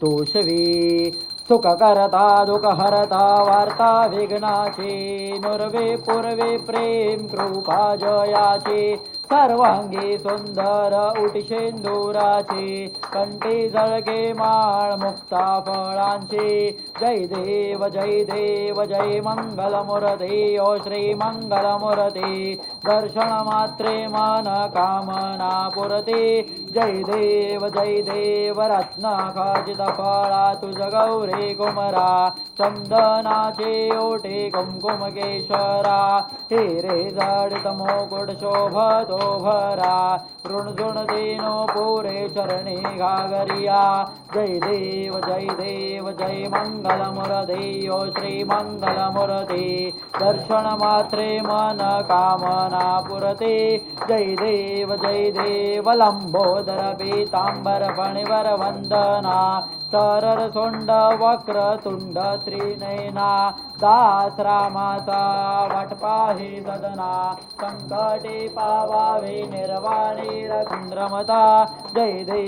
तोषवी सुख करता दुःख हरता वार्ता विघ्नाची नुरवे पूर्वे प्रेम कृपा जयाची सर्वांगी सुंदर उटिशेंदुराची कंठी जळके माळ मुक्ता फळांची जय देव जय मंगल मूर्ती ओ श्री मंगल मूर्ती दर्शन मात्रे मन कामना पुरती जय देव रत्न खचित फळा तुझ गौरी कुमरा चंदनाचे ओटे कुमकुम केशरा हिरे जडित मुकुट शोभतो भरा ऋणझुण देनो पुरे चरणी घागरिया जय देव जय मंगल मूर्ती ओ श्री मंगल मूर्ती दर्शन मात्रे मन कामना पुरते जय देव लंबोदर पीतांबर फणिवर वंदना तरर सोंड वक्र तुंड त्रिनयना दास रामाचा वाटपाही सदना संकटे पावावे निर्वाणी रंद्रमता जय देव